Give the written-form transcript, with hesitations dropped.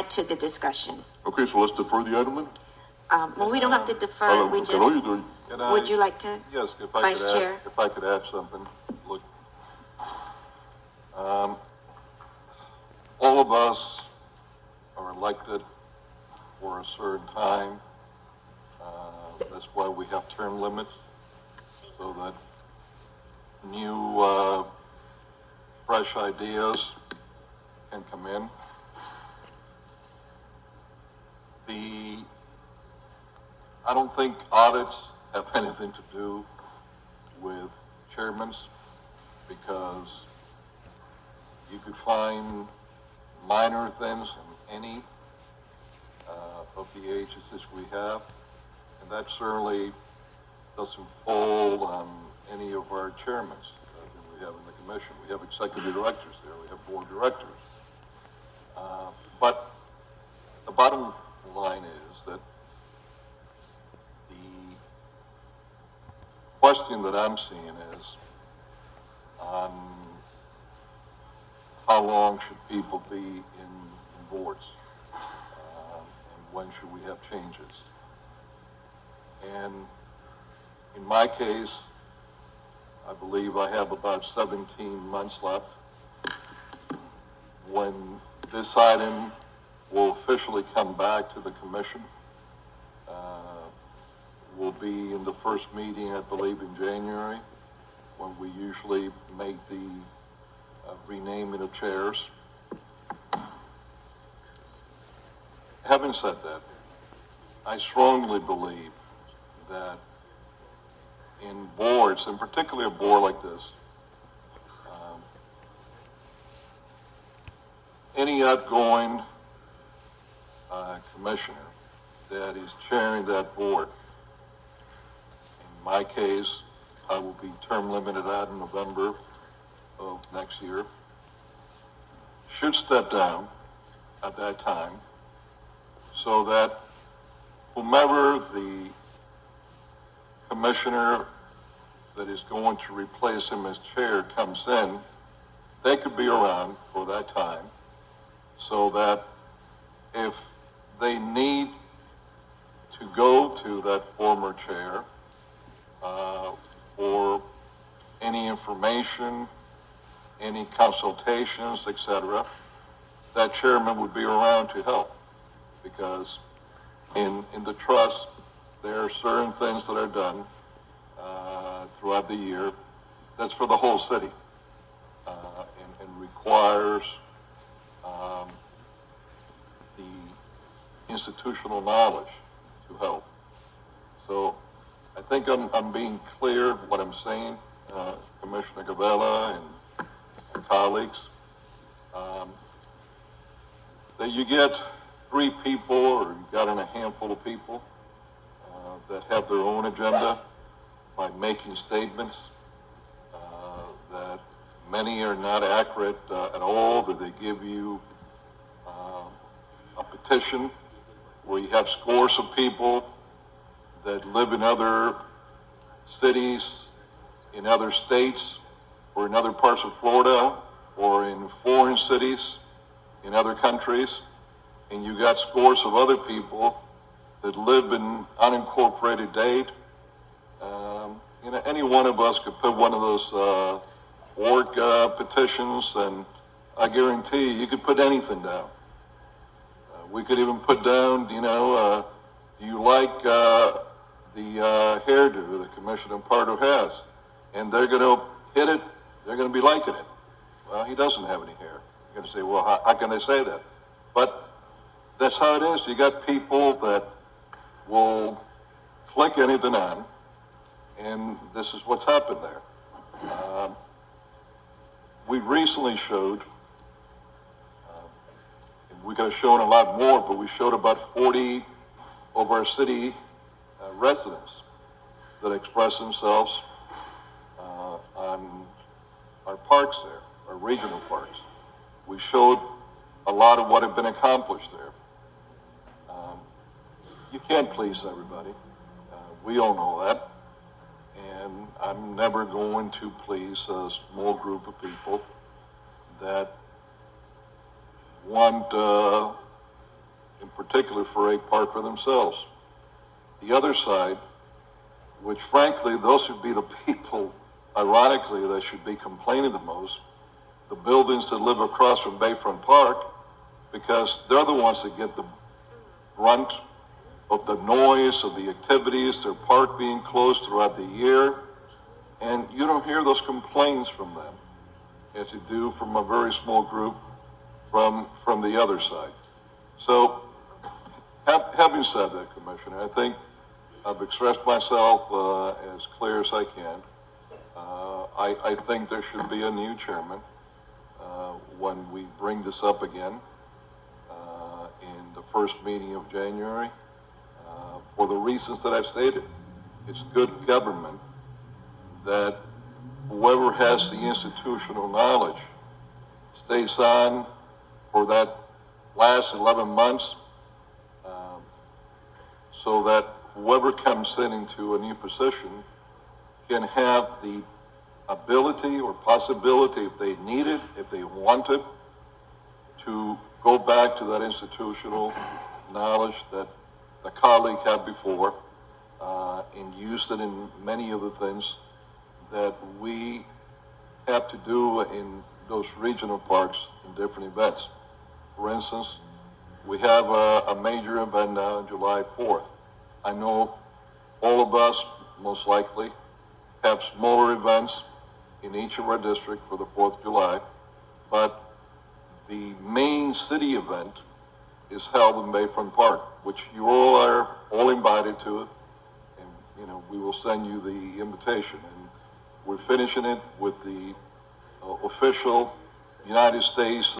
add to the discussion. Okay, so let's defer the item then? Well, we don't have to defer, we just, would you like to? Yes, Vice Chair? if I could add something. Look, all of us are elected for a certain time. That's why we have term limits, so that new, fresh ideas can come in. I don't think audits have anything to do with chairmans, because you could find minor things in any of the agencies we have, and that certainly doesn't fall on any of our chairmen that we have in the commission. We have executive directors there, we have board directors. But the bottom line is that the question that I'm seeing is on how long should people be in boards, and when should we have changes. And in my case, I believe I have about 17 months left. When this item will officially come back to the commission, will be in the first meeting, I believe, in January, when we usually make the renaming of chairs. Having said that, I strongly believe that in boards, and particularly a board like this, any outgoing commissioner that is chairing that board, in my case, I will be term limited out in November of next year, should step down at that time, so that whomever the commissioner that is going to replace him as chair comes in, they could be around for that time, so that if they need to go to that former chair for any information, any consultations, etc., that chairman would be around to help. Because in the trust, there are certain things that are done throughout the year that's for the whole city, and requires the institutional knowledge to help. So I think I'm being clear what I'm saying, Commissioner Gavella and colleagues, that you get 3 people, or you've gotten a handful of people that have their own agenda by making statements that many are not accurate at all, that they give you a petition where you have scores of people that live in other cities, in other states, or in other parts of Florida, or in foreign cities, in other countries, and you got scores of other people that live in unincorporated Dade. Any one of us could put one of those org petitions, and I guarantee you could put anything down. We could even put down, do you like the hairdo that Commissioner Pardo has? And they're going to hit it, they're going to be liking it. Well, he doesn't have any hair. You're going to say, well, how can they say that? But that's how it is. You got people that will click anything on, and this is what's happened there. We recently showed, and we could have shown a lot more, but we showed about 40 of our city residents that express themselves on our parks there, our regional parks. We showed a lot of what had been accomplished there. You can't please everybody. We all know that. And I'm never going to please a small group of people that want particular for a park for themselves. The other side, which frankly, those should be the people, ironically, that should be complaining the most, the buildings that live across from Bayfront Park, because they're the ones that get the brunt of the noise, of the activities, their park being closed throughout the year, and you don't hear those complaints from them, as you do from a very small group from the other side. So, having said that, Commissioner, I think I've expressed myself as clear as I can. I think there should be a new chairman when we bring this up again in the first meeting of January, for the reasons that I've stated. It's good government that whoever has the institutional knowledge stays on for that last 11 months, so that whoever comes in into a new position can have the ability or possibility, if they need it, if they want it, to go back to that institutional knowledge that the colleague had before, and used it in many of the things that we have to do in those regional parks in different events. For instance, we have a major event now on July 4th. I know all of us, most likely, have smaller events in each of our districts for the 4th of July, but the main city event is held in Bayfront Park, which you all are all invited to it, and we will send you the invitation. And we're finishing it with the official United States